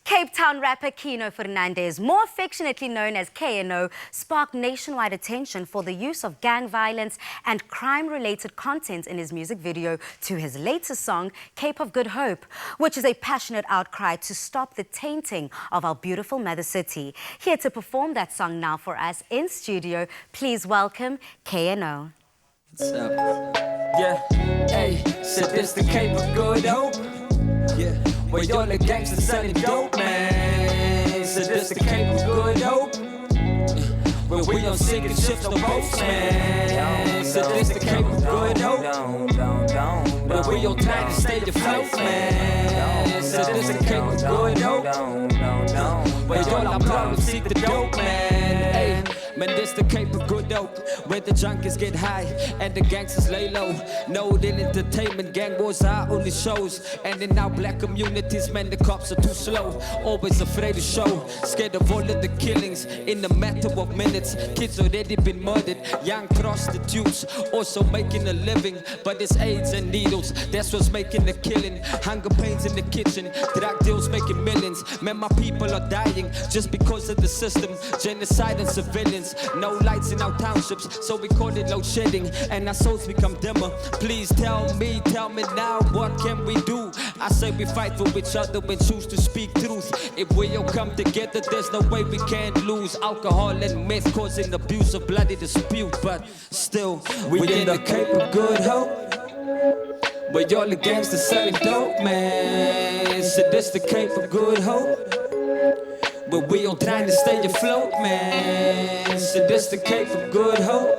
Cape Town rapper KNO more affectionately known as KNO, sparked nationwide attention for the use of gang violence and crime-related content in his music video to his latest song, Cape of Good Hope, which is a passionate outcry to stop the tainting of our beautiful mother city. Here to perform that song now for us in studio, please welcome KNO. What's up? Yeah, hey, said this the Cape of Good Hope. Yeah, where all the gangsters selling dope, man. Said this the Cape of Good Hope. Where we don't sink and shift no boats, man. Said this the Cape of Good Hope. Where we don't try to stay afloat, man. Said this the Cape of Good Hope. Where all our problems seek the dope, man. Hey, man, this the Cape of Good Hope. Where the junkies get high and the gangsters lay low. No entertainment, gang wars are only shows. And in our black communities, man, the cops are too slow. Always afraid to show, scared of all of the killings. In a matter of minutes, kids already been murdered. Young prostitutes also making a living. But it's AIDS and needles, that's what's making the killing. Hunger pains in the kitchen, drug deals making millions. Man, my people are dying just because of the system. Genocide and civilians, no lights in our townships, so we call it load shedding, and our souls become dimmer. Please tell me now, what can we do? I say we fight for each other and choose to speak truth. If we all come together, there's no way we can't lose. Alcohol and meth causing abuse of bloody dispute, but still, we in the Cape of Good Hope. Where all the gangsters selling dope, man. So this the Cape of Good Hope. But we all trying to stay afloat, man. So this the Cape of Good Hope.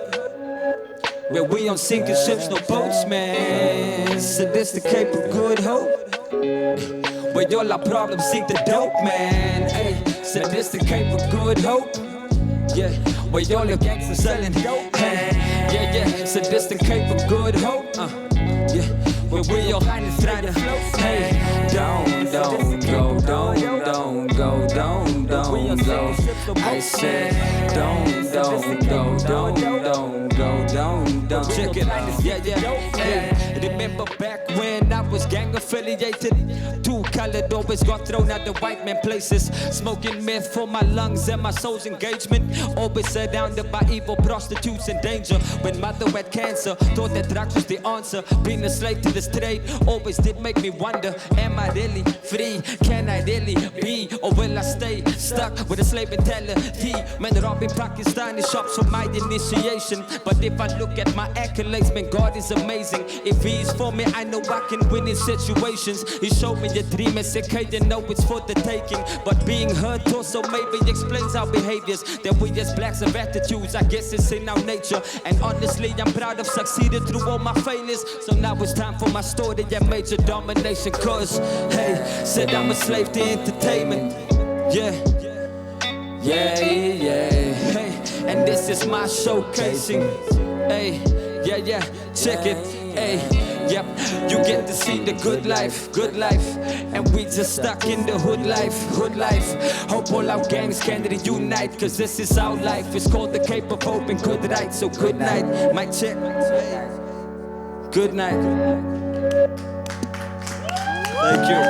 Where we don't sink in ships, no boats, man. So this the Cape of Good Hope. Where all our problems seek the dope, man. Hey, so this the Cape of Good Hope. Yeah, where all the gangsters selling dope, man. Yeah, so this the Cape of Good Hope. Yeah, where we all trying to float. Hey, don't go. I said, don't go. Check it out. Yeah. Hey, remember back when I was gang affiliated? Two-colored always got thrown out the white man places. Smoking meth for my lungs and my soul's engagement. Always surrounded by evil prostitutes and danger. When mother had cancer, thought that drugs was the answer. Being a slave to this trade always did make me wonder, am I really free? Can I really be? Or will I stay stuck with a slave mentality? Man, robbing Pakistani shops for my initiation. But if I look at my accolades, man, God is amazing. If He's for me, I know I can win in situations. He showed me a dream and said, "Okay, you know it's for the taking." But being hurt also maybe explains our behaviors. That we as blacks have attitudes, I guess it's in our nature. And honestly, I'm proud of succeeded through all my failures. So now it's time for my story and major domination. Cause, hey, said I'm a slave to entertainment. Yeah. Hey, and this is my showcasing. Hey, yeah, check it. Hey, yep, you get to see the good life. And we just stuck in the hood life. Hope all our gangs can reunite, cause this is our life. It's called the Cape of Hope and good right. So good night, mic check. Good night. Thank you.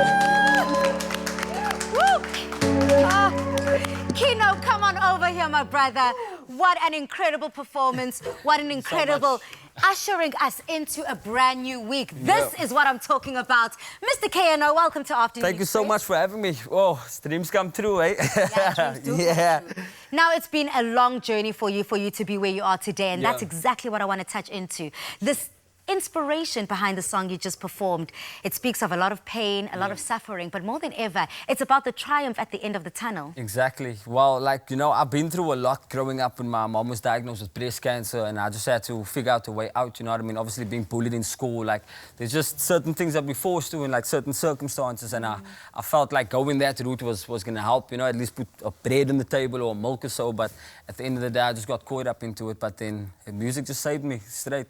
KNO, come on over here, my brother. What an incredible performance. What an incredible ushering us into a brand new week. This is what I'm talking about. Mr. KNO, welcome to Afternoon. Thank you so much for having me. Oh, dreams come true, eh? Yeah, dreams do come true. Now, it's been a long journey for you to be where you are today, and that's exactly what I want to touch into. This inspiration behind the song you just performed. It speaks of a lot of pain, a lot of suffering, but more than ever, it's about the triumph at the end of the tunnel. Exactly. Well, like, you know, I've been through a lot growing up when my mom was diagnosed with breast cancer, and I just had to figure out a way out, you know what I mean? Obviously being bullied in school, like, there's just certain things that we're forced to in, like, certain circumstances, and I felt like going that route was going to help, you know, at least put a bread on the table or milk or so, but at the end of the day, I just got caught up into it, but then the music just saved me straight.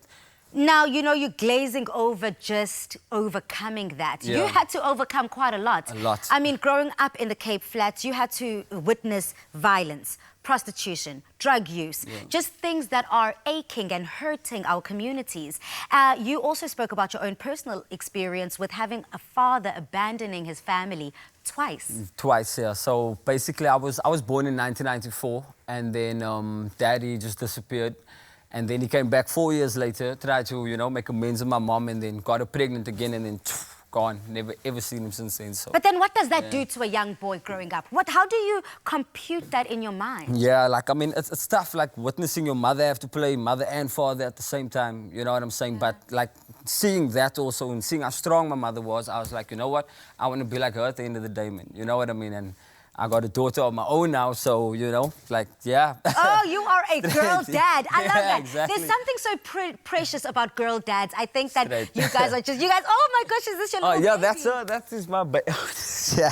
Now, you know, you're glazing over just overcoming that. Yeah. You had to overcome quite a lot. A lot. I mean, growing up in the Cape Flats, you had to witness violence, prostitution, drug use, just things that are aching and hurting our communities. You also spoke about your own personal experience with having a father abandoning his family twice. Twice, yeah. So basically, I was born in 1994, and then Daddy just disappeared. And then he came back 4 years later, tried to, you know, make amends with my mom, and then got her pregnant again, and then gone. Never ever seen him since then. So. But then what does that do to a young boy growing up? How do you compute that in your mind? Yeah, like, I mean, it's tough, like, witnessing your mother have to play mother and father at the same time, you know what I'm saying? Yeah. But, like, seeing that also and seeing how strong my mother was, I was like, you know what? I want to be like her at the end of the day, man. You know what I mean? And I got a daughter of my own now, so, you know, like, yeah. Oh, you are a girl dad. I love that. Exactly. There's something so precious about girl dads. I think that Straight. you guys, oh my gosh, is this your little yeah, baby? that is my baby. Yeah.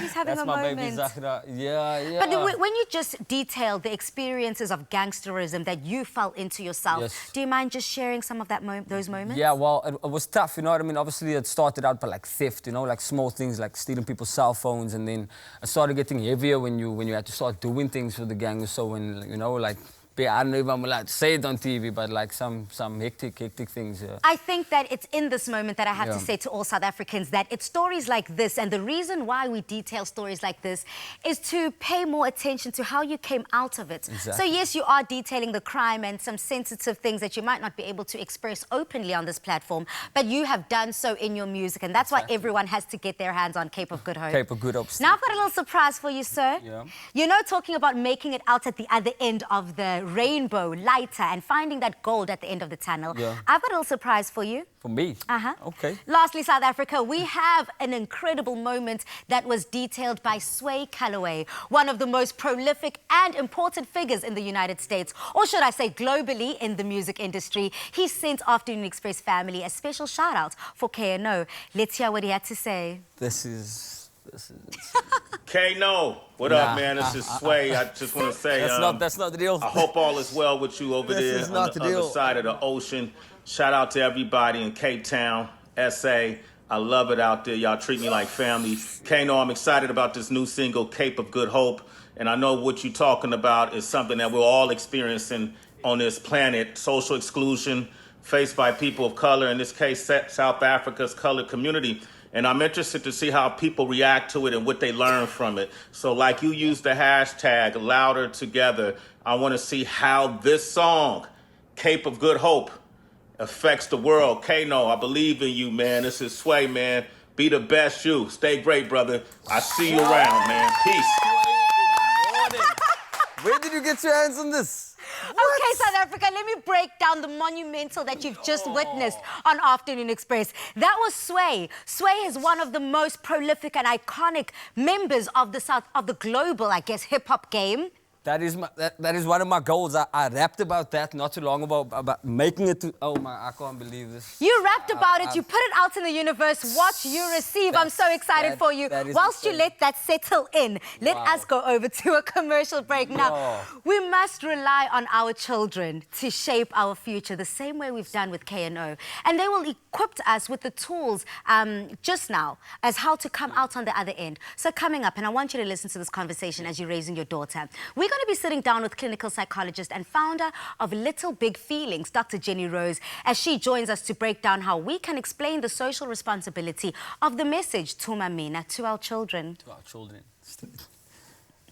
He's having That's a my moment. baby Zahra. Yeah. But when you just detailed the experiences of gangsterism that you fell into yourself, Yes. do you mind just sharing some of those moments? Yeah, well, it was tough, you know what I mean? Obviously, it started out by, like, theft, you know, like small things like stealing people's cell phones, and then it started getting heavier when you had to start doing things for the gang. So when, you know, like, I don't know if I'm allowed to say it on TV, but like some hectic things. Yeah. I think that it's in this moment that I have to Yeah. say to all South Africans that it's stories like this, and the reason why we detail stories like this is to pay more attention to how you came out of it. Exactly. So yes, you are detailing the crime and some sensitive things that you might not be able to express openly on this platform, but you have done so in your music, and that's why everyone has to get their hands on Cape of Good Hope. Cape of Good Hope. Now I've got a little surprise for you, sir. Yeah. You know, talking about making it out at the other end of the rainbow, lighter, and finding that gold at the end of the tunnel. Yeah. I've got a little surprise for you. For me? Uh-huh. Okay. Lastly, South Africa, we have an incredible moment that was detailed by Sway Calloway, one of the most prolific and important figures in the United States, or should I say globally in the music industry. He sent Afternoon Express family a special shout out for KNO. Let's hear what he had to say. This is... KNO, what up, man? This is Sway. I just want to say, that's not the deal. I hope all is well with you over there is on not the the other deal. side of the ocean. Shout out to everybody in Cape Town, SA. I love it out there. Y'all treat me like family. KNO, I'm excited about this new single, Cape of Good Hope. And I know what you're talking about is something that we're all experiencing on this planet. Social exclusion faced by people of color, in this case, South Africa's colored community. And I'm interested to see how people react to it and what they learn from it. So like you used the hashtag Louder Together, I want to see how this song, Cape of Good Hope, affects the world. KNO, I believe in you, man. This is Sway, man. Be the best you. Stay great, brother. I see you around, man. Peace. Where did you get your hands on this? Okay, South Africa, let me break down the monumental that you've just witnessed on Afternoon Express. That was Sway. Sway is one of the most prolific and iconic members of the global, I guess, hip-hop game. That is one of my goals. I rapped about that not too long ago, about making it to... Oh, my, I can't believe this. You rapped about it, you put it out in the universe, watch you receive. I'm so excited for you. Whilst you let that settle in, let us go over to a commercial break. Now, we must rely on our children to shape our future the same way we've done with KNO. And they will equip us with the tools just now as how to come out on the other end. So coming up, and I want you to listen to this conversation as you're raising your daughter. We're going to be sitting down with clinical psychologist and founder of Little Big Feelings, Dr. Jenny Rose, as she joins us to break down how we can explain the social responsibility of the message Tuma Mina to our children. To our children.